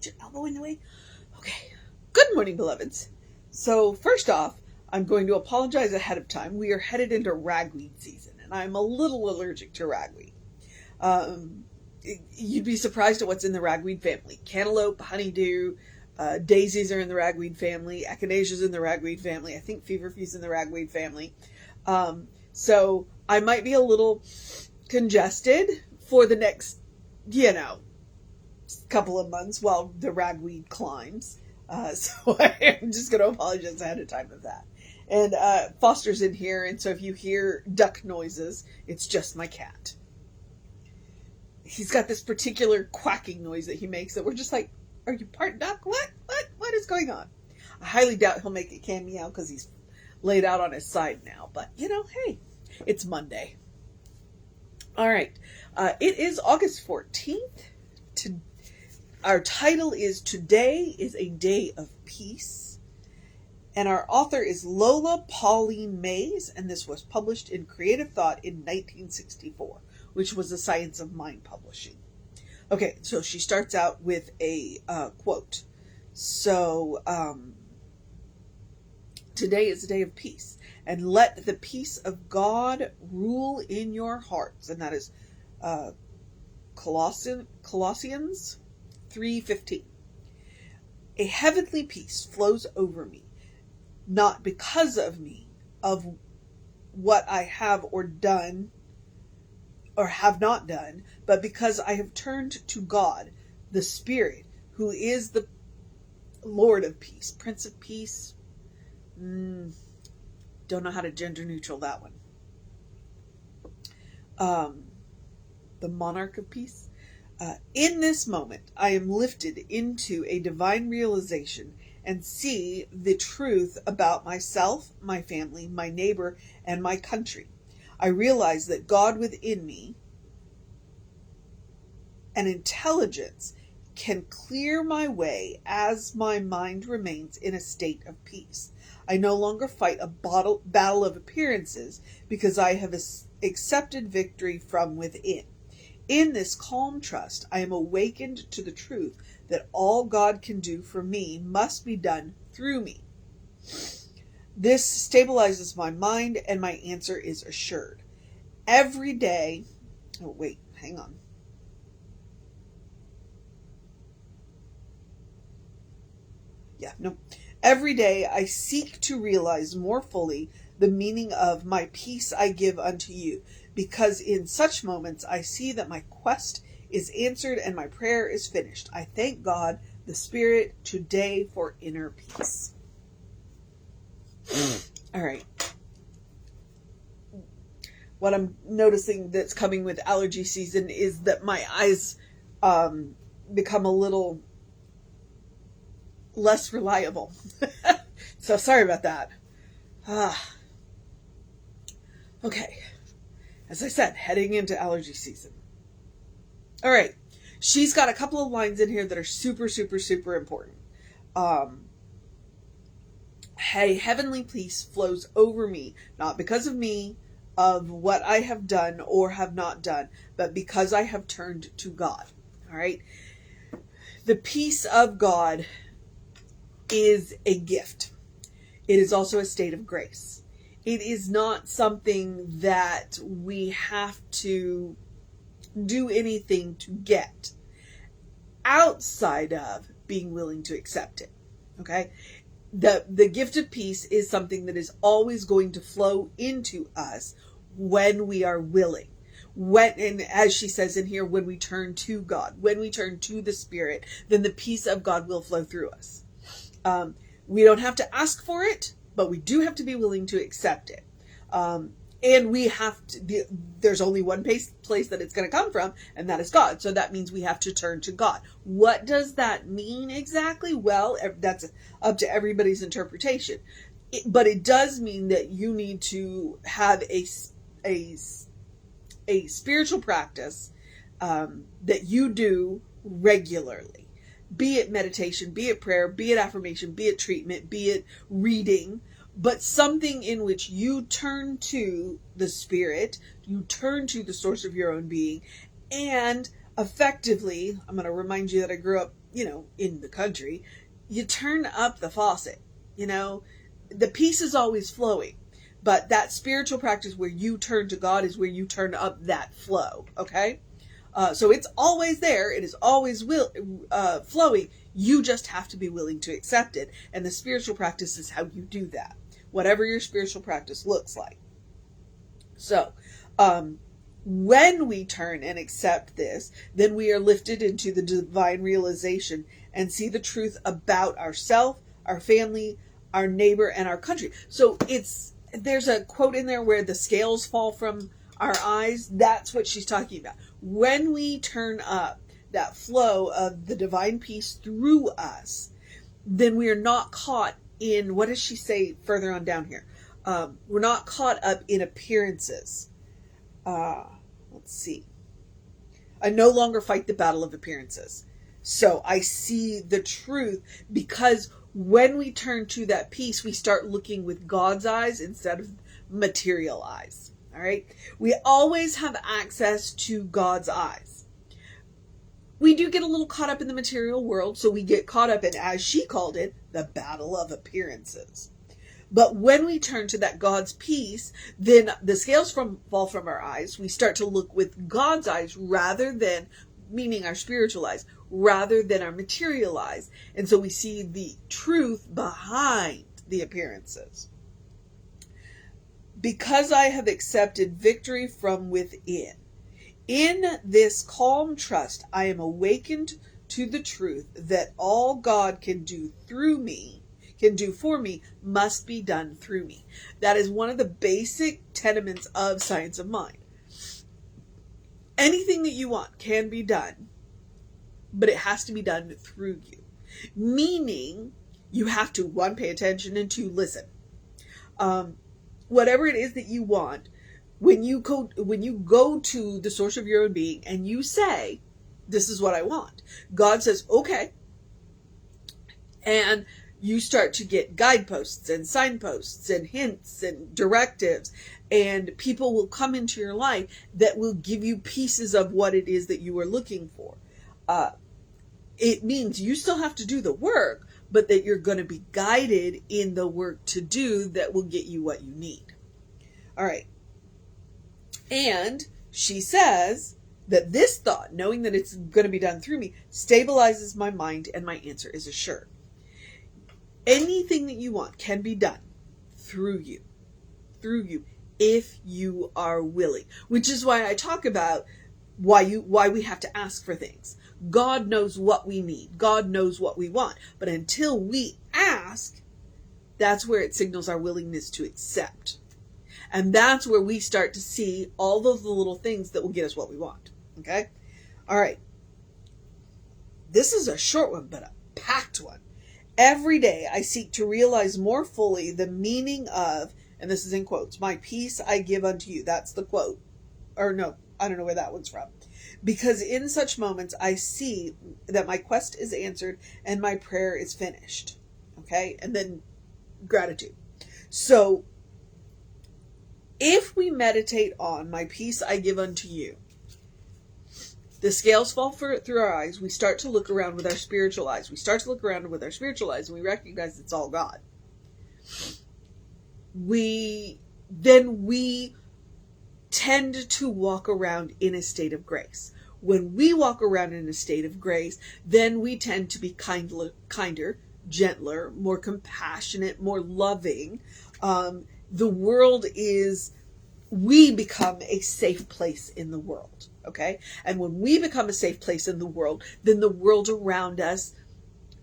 your elbow in the way. Okay. Good morning, beloveds. So first off, I'm going to apologize ahead of time. We are headed into ragweed season, and I'm a little allergic to ragweed. You'd be surprised at what's in the ragweed family. Cantaloupe, honeydew, daisies are in the ragweed family. Echinacea's in the ragweed family. I think feverfew's in the ragweed family. So I might be a little congested for the next, couple of months while the ragweed climbs. So I'm just going to apologize ahead of time of that. And Foster's in here, and so if you hear duck noises, it's just my cat. He's got this particular quacking noise that he makes that we're just like, are you part duck? What is going on? I highly doubt he'll make a can meow because he's laid out on his side now. But, hey, it's Monday. All right. It is August 14th. Our title is Today is a Day of Peace. And our author is Lola, Pauline Mays. And this was published in Creative Thought in 1964, which was the Science of Mind Publishing. Okay, so she starts out with a quote. So, today is a day of peace, and let the peace of God rule in your hearts. And that is Colossians 3:15. A heavenly peace flows over me, not because of me, of what I have or done or have not done, but because I have turned to God, the Spirit, who is the Lord of peace, Prince of Peace. Don't know how to gender neutral that one. The Monarch of Peace. In this moment, I am lifted into a divine realization and see the truth about myself, my family, my neighbor, and my country. I realize that God within me, an intelligence, can clear my way as my mind remains in a state of peace. I no longer fight a battle of appearances because I have accepted victory from within. In this calm trust, I am awakened to the truth that all God can do for me must be done through me. This stabilizes my mind, and my answer is assured. Every day, Every day I seek to realize more fully the meaning of my peace I give unto you, because in such moments I see that my quest is answered and my prayer is finished. I thank God, the Spirit, today for inner peace. All right. What I'm noticing that's coming with allergy season is that my eyes become a little less reliable. So sorry about that. Okay. As I said, heading into allergy season. All right. She's got a couple of lines in here that are super, super, super important. Hey, heavenly peace flows over me, not because of me, of what I have done or have not done, but because I have turned to God. All right. The peace of God is a gift. It is also a state of grace. It is not something that we have to do anything to get outside of being willing to accept it. Okay? The gift of peace is something that is always going to flow into us when we are willing. And as she says in here, when we turn to God, when we turn to the Spirit, then the peace of God will flow through us. We don't have to ask for it, but we do have to be willing to accept it. And we have to, there's only one place that it's going to come from, and that is God. So that means we have to turn to God. What does that mean exactly? Well, that's up to everybody's interpretation. But it does mean that you need to have a spiritual practice that you do regularly. Be it meditation, be it prayer, be it affirmation, be it treatment, be it reading, but something in which you turn to the Spirit, you turn to the source of your own being, and effectively, I'm going to remind you that I grew up, in the country, you turn up the faucet. The peace is always flowing. But that spiritual practice where you turn to God is where you turn up that flow, okay? So it's always there. It is always flowing. You just have to be willing to accept it. And the spiritual practice is how you do that, whatever your spiritual practice looks like. So when we turn and accept this, then we are lifted into the divine realization and see the truth about ourselves, our family, our neighbor, and our country. So there's a quote in there where the scales fall from our eyes. That's what she's talking about. When we turn up that flow of the divine peace through us, then we are not caught in, what does she say further on down here? We're not caught up in appearances. Let's see. I no longer fight the battle of appearances. So I see the truth, because when we turn to that peace, we start looking with God's eyes instead of material eyes. All right. We always have access to God's eyes. We do get a little caught up in the material world. So we get caught up in, as she called it, the battle of appearances. But when we turn to that God's peace, then the scales fall from our eyes. We start to look with God's eyes rather than, meaning our spiritual eyes, rather than our material eyes. And so we see the truth behind the appearances. Because I have accepted victory from within, in this calm trust, I am awakened to the truth that all God can do for me, must be done through me. That is one of the basic tenets of science of mind. Anything that you want can be done, but it has to be done through you. Meaning, you have to, 1, pay attention, and 2, listen. Whatever it is that you want, when you go to the source of your own being and you say, this is what I want, God says, okay. And you start to get guideposts and signposts and hints and directives, and people will come into your life that will give you pieces of what it is that you are looking for. It means you still have to do the work, but that you're going to be guided in the work to do that will get you what you need. All right. And she says that this thought, knowing that it's going to be done through me, stabilizes my mind, and my answer is assured. Anything that you want can be done through you, if you are willing, which is why I talk about why we have to ask for things. God knows what we need. God knows what we want. But until we ask, that's where it signals our willingness to accept. And that's where we start to see all of the little things that will get us what we want. Okay? All right. This is a short one, but a packed one. Every day I seek to realize more fully the meaning of, and this is in quotes, my peace I give unto you. That's the quote. Or no, I don't know where that one's from. Because in such moments I see that my quest is answered and my prayer is finished. Okay? And then gratitude. So if we meditate on my peace I give unto you, the scales fall through our eyes. We start to look around with our spiritual eyes. And we recognize it's all God. We tend to walk around in a state of grace. When we walk around in a state of grace, then we tend to be kinder, gentler, more compassionate, more loving. We become a safe place in the world. Okay? And when we become a safe place in the world, then the world around us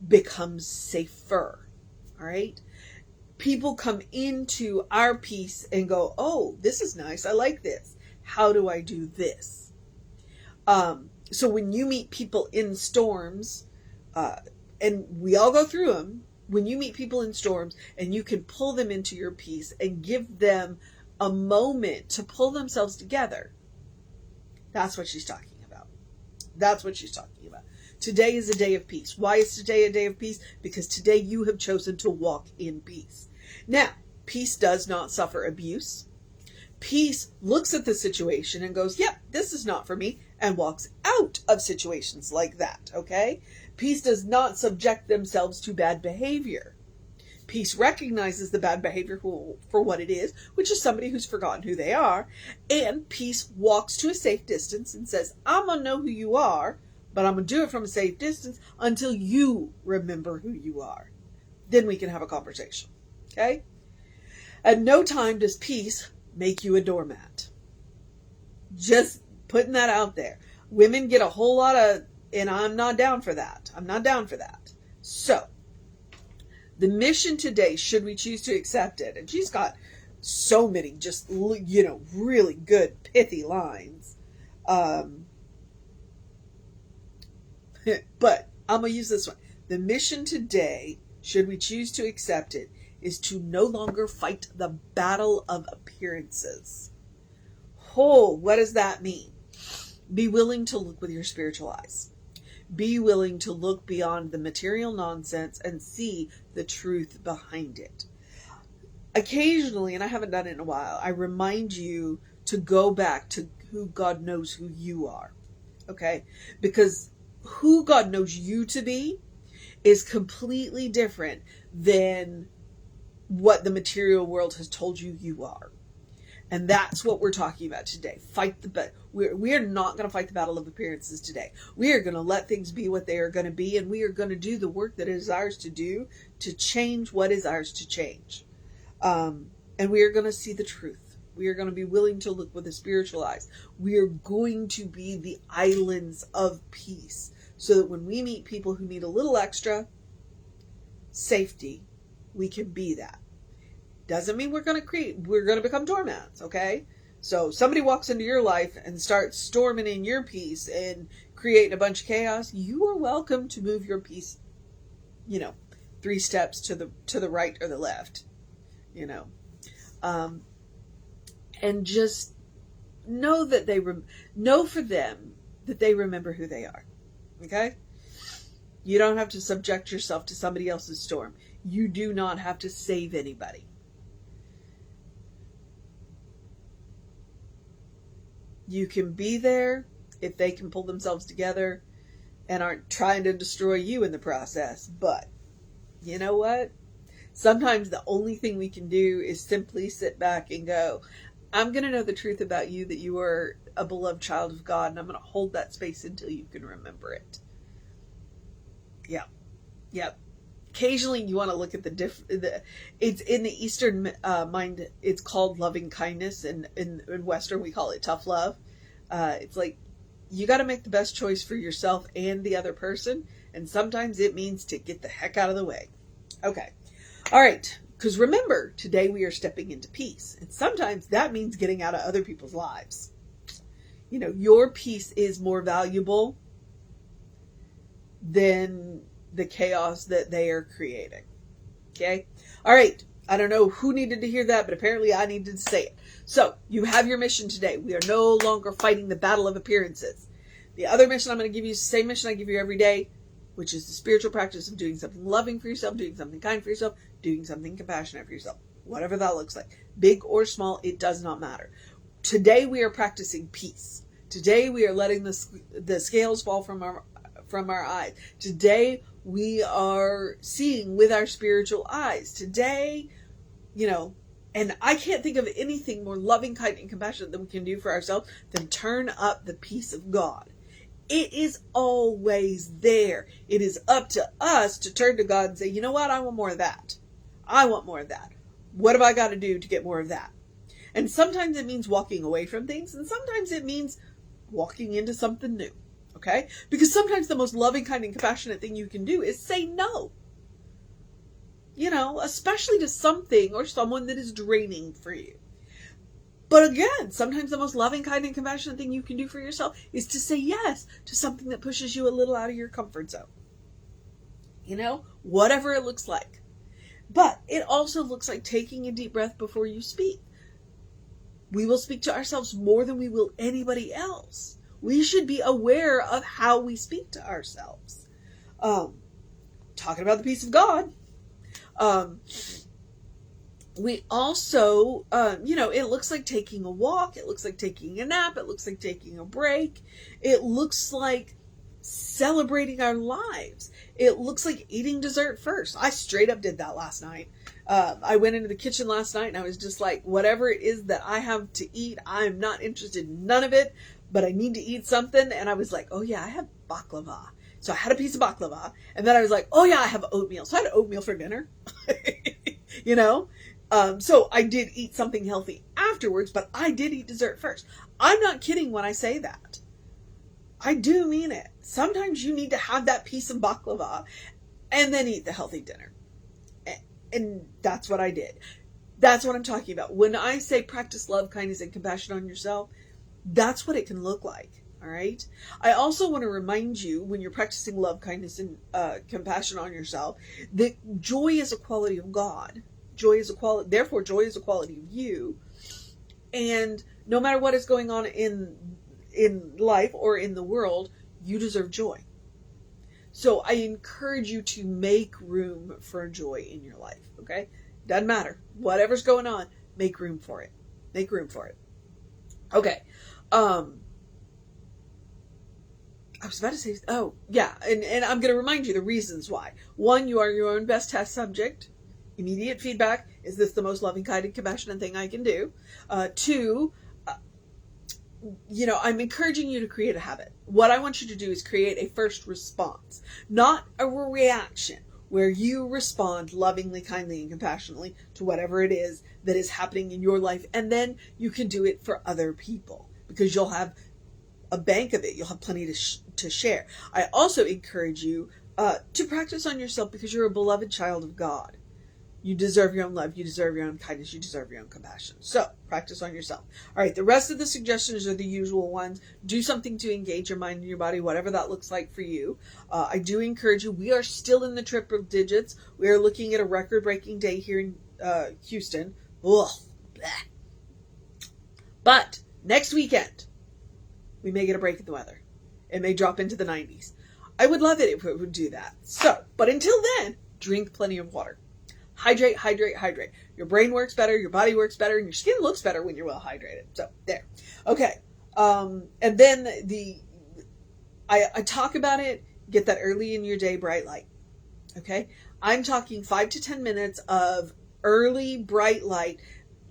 becomes safer. All right? People come into our peace and go, oh, this is nice. I like this. How do I do this? So when you meet people in storms, and we all go through them, when you meet people in storms and you can pull them into your peace and give them a moment to pull themselves together, that's what she's talking about. Today is a day of peace. Why is today a day of peace? Because today you have chosen to walk in peace. Now, peace does not suffer abuse. Peace looks at the situation and goes, yep, this is not for me, and walks out of situations like that, okay? Peace does not subject themselves to bad behavior. Peace recognizes the bad behavior for what it is, which is somebody who's forgotten who they are. And peace walks to a safe distance and says, I'm going to know who you are, but I'm going to do it from a safe distance until you remember who you are. Then we can have a conversation. Okay? At no time does peace make you a doormat. Just putting that out there. Women get a whole lot of, and I'm not down for that. I'm not down for that. So, the mission today, should we choose to accept it, and she's got so many just, really good, pithy lines. But I'm going to use this one. The mission today, should we choose to accept it, is to no longer fight the battle of appearances. Oh, what does that mean? Be willing to look with your spiritual eyes. Be willing to look beyond the material nonsense and see the truth behind it. Occasionally, and I haven't done it in a while, I remind you to go back to who God knows who you are. Okay? Because who God knows you to be is completely different than what the material world has told you you are. And that's what we're talking about today. We're not going to fight the battle of appearances today. We are going to let things be what they are going to be, and we are going to do the work that is ours to do to change what is ours to change. And we are going to see the truth. We are going to be willing to look with the spiritual eyes. We are going to be the islands of peace, so that when we meet people who need a little extra safety, we can be that. Doesn't mean we're going to become doormats, okay? So somebody walks into your life and starts storming in your peace and creating a bunch of chaos. You are welcome to move your peace, 3 steps to the right or the left, and just know that know for them that they remember who they are, okay? You don't have to subject yourself to somebody else's storm. You do not have to save anybody. You can be there if they can pull themselves together and aren't trying to destroy you in the process. But you know what? Sometimes the only thing we can do is simply sit back and go, I'm going to know the truth about you, that you are a beloved child of God, and I'm going to hold that space until you can remember it. Yep. Occasionally you want to look at it's in the Eastern mind, it's called loving kindness, and in Western we call it tough love. It's like, you got to make the best choice for yourself and the other person, and sometimes it means to get the heck out of the way. Okay. All right. Because remember, today we are stepping into peace, and sometimes that means getting out of other people's lives. Your peace is more valuable than the chaos that they are creating. Okay? All right. I don't know who needed to hear that, but apparently I needed to say it. So, you have your mission today. We are no longer fighting the battle of appearances. The other mission I'm going to give you is the same mission I give you every day, which is the spiritual practice of doing something loving for yourself, doing something kind for yourself, doing something compassionate for yourself. Whatever that looks like. Big or small, it does not matter. Today we are practicing peace. Today we are letting the scales fall from our eyes. Today we are seeing with our spiritual eyes. Today, and I can't think of anything more loving, kind, and compassionate that we can do for ourselves than turn up the peace of God. It is always there. It is up to us to turn to God and say, you know what? I want more of that. I want more of that. What have I got to do to get more of that? And sometimes it means walking away from things, and sometimes it means walking into something new. Okay? Because sometimes the most loving, kind, and compassionate thing you can do is say no. Especially to something or someone that is draining for you. But again, sometimes the most loving, kind, and compassionate thing you can do for yourself is to say yes to something that pushes you a little out of your comfort zone. Whatever it looks like. But it also looks like taking a deep breath before you speak. We will speak to ourselves more than we will anybody else. We should be aware of how we speak to ourselves. Talking about the peace of God. We also, it looks like taking a walk. It looks like taking a nap. It looks like taking a break. It looks like celebrating our lives. It looks like eating dessert first. I straight up did that last night. I went into the kitchen last night and I was just like, whatever it is that I have to eat, I'm not interested in none of it, but I need to eat something. And I was like, oh yeah, I have baklava. So I had a piece of baklava, and then I was like, oh yeah, I have oatmeal. So I had oatmeal for dinner, you know? So I did eat something healthy afterwards, but I did eat dessert first. I'm not kidding when I say that. I do mean it. Sometimes you need to have that piece of baklava and then eat the healthy dinner. And that's what I did. That's what I'm talking about. When I say practice love, kindness, and compassion on yourself, that's what it can look like. All right. I also want to remind you, when you're practicing love, kindness, and compassion on yourself, that joy is a quality of God. Joy is a quality. Therefore, joy is a quality of you. And no matter what is going on in life or in the world, you deserve joy. So I encourage you to make room for joy in your life. Okay. Doesn't matter. Whatever's going on, make room for it. Make room for it. Okay. I was about to say, oh, yeah, and I'm going to remind you the reasons why. 1, you are your own best test subject. Immediate feedback, is this the most loving, kind, and compassionate thing I can do? 2, I'm encouraging you to create a habit. What I want you to do is create a first response, not a reaction, where you respond lovingly, kindly, and compassionately to whatever it is that is happening in your life, and then you can do it for other people, because you'll have a bank of it. You'll have plenty to share. I also encourage you to practice on yourself, because you're a beloved child of God. You deserve your own love. You deserve your own kindness. You deserve your own compassion. So practice on yourself. All right. The rest of the suggestions are the usual ones. Do something to engage your mind and your body, whatever that looks like for you. I do encourage you. We are still in the triple digits. We are looking at a record-breaking day here in Houston. Ugh, but next weekend, we may get a break in the weather. It may drop into the 90s. I would love it if it would do that. So, but until then, drink plenty of water. Hydrate, hydrate, hydrate. Your brain works better, your body works better, and your skin looks better when you're well hydrated. So, there. Okay. And then I talk about it, get that early in your day bright light. Okay? I'm talking 5 to 10 minutes of early bright light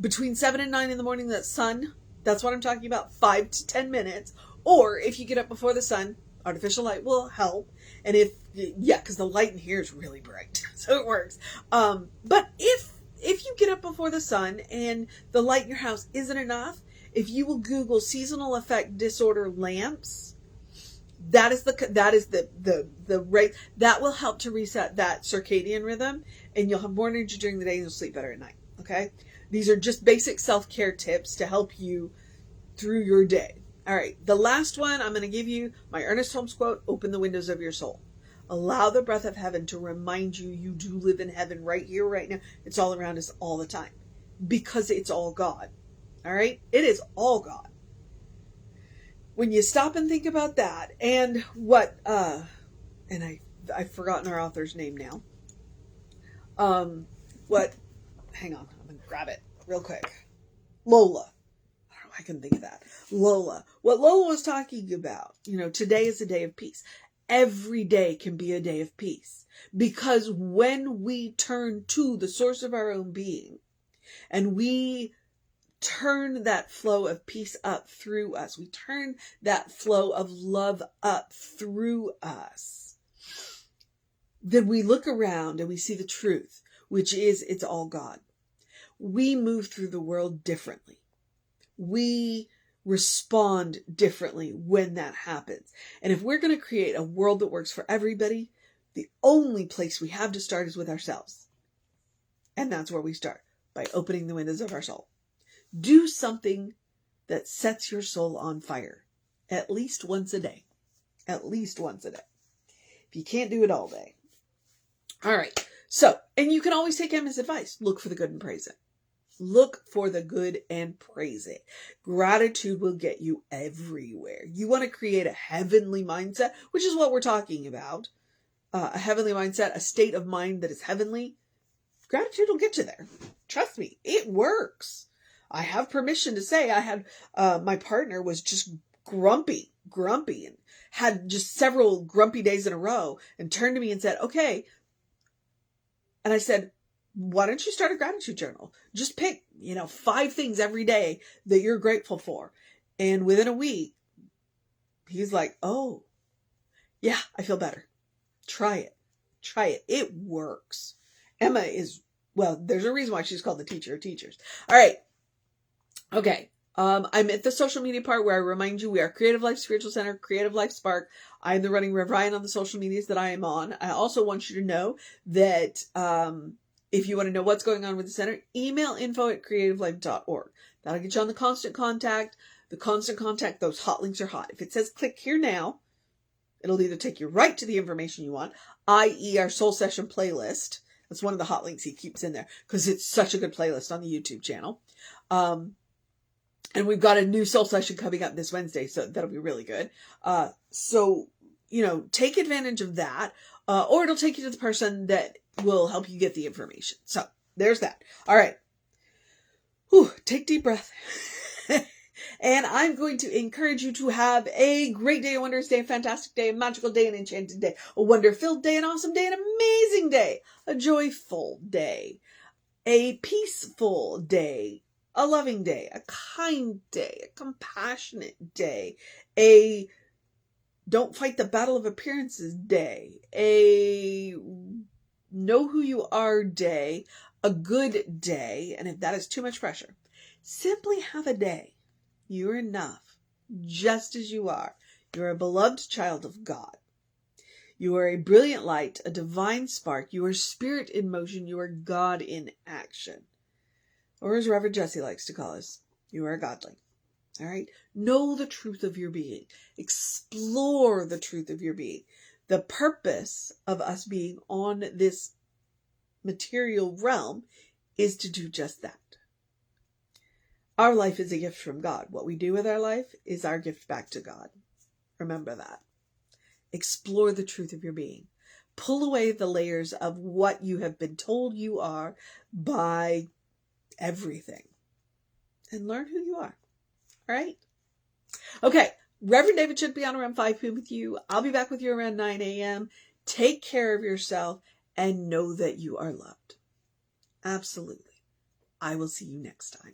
between 7 and 9 in the morning. That sun, that's what I'm talking about. 5 to 10 minutes. Or if you get up before the sun, artificial light will help. And because the light in here is really bright, so it works. But if you get up before the sun and the light in your house isn't enough, if you will Google seasonal affect disorder lamps, that is the rate that will help to reset that circadian rhythm, and you'll have more energy during the day and you'll sleep better at night. Okay, these are just basic self-care tips to help you through your day. All right, the last one I'm going to give you, my Ernest Holmes quote: open the windows of your soul. Allow the breath of heaven to remind you you do live in heaven right here, right now. It's all around us all the time, because it's all God. All right, it is all God. When you stop and think about that, and what, and I've forgotten our author's name now. Hang on, I'm going to grab it real quick. Lola. I can think of that. Lola. What Lola was talking about, today is a day of peace. Every day can be a day of peace, because when we turn to the source of our own being and we turn that flow of peace up through us, we turn that flow of love up through us, then we look around and we see the truth, which is it's all God. We move through the world differently. We respond differently when that happens. And if we're going to create a world that works for everybody, the only place we have to start is with ourselves. And that's where we start, by opening the windows of our soul. Do something that sets your soul on fire at least once a day. At least once a day. If you can't do it all day. All right. So, and you can always take Emma's advice. Look for the good and praise it. Look for the good and praise it. Gratitude will get you everywhere. You want to create a heavenly mindset, which is what we're talking about. A heavenly mindset, a state of mind that is heavenly. Gratitude will get you there. Trust me, it works. I have permission to say I had, my partner was just grumpy, and had just several grumpy days in a row, and turned to me and said, okay. And I said, why don't you start a gratitude journal? Just pick, 5 things every day that you're grateful for. And within a week, he's like, oh, yeah, I feel better. Try it. It works. Emma is, well, there's a reason why she's called the teacher of teachers. All right. Okay. I'm at the social media part where I remind you we are Creative Life Spiritual Center, Creative Life Spark. I'm the running Rev Ryan on the social medias that I am on. I also want you to know that if you want to know what's going on with the center, email info@creativelife.org. That'll get you on the constant contact. The constant contact, those hot links are hot. If it says click here now, it'll either take you right to the information you want, i.e. our soul session playlist. That's one of the hot links he keeps in there because it's such a good playlist on the YouTube channel. And we've got a new soul session coming up this Wednesday, so that'll be really good. So, take advantage of that, or it'll take you to the person that will help you get the information. So there's that. All right. Whew, take deep breath. And I'm going to encourage you to have a great day, a wondrous day, a fantastic day, a magical day, an enchanted day, a wonder-filled day, an awesome day, an amazing day, a joyful day, a peaceful day, a loving day, a kind day, a compassionate day, a don't fight the battle of appearances day, a know who you are day, a good day. And if that is too much pressure, simply have a day. You're enough, just as you are. You're a beloved child of God. You are a brilliant light, a divine spark. You are spirit in motion. You are God in action. Or as Reverend Jesse likes to call us, you are godly. All right? Know the truth of your being. Explore the truth of your being. The purpose of us being on this material realm is to do just that. Our life is a gift from God. What we do with our life is our gift back to God. Remember that. Explore the truth of your being. Pull away the layers of what you have been told you are by everything. And learn who you are. All right? Okay. Reverend David should be on around 5 p.m. with you. I'll be back with you around 9 a.m. Take care of yourself and know that you are loved. Absolutely. I will see you next time.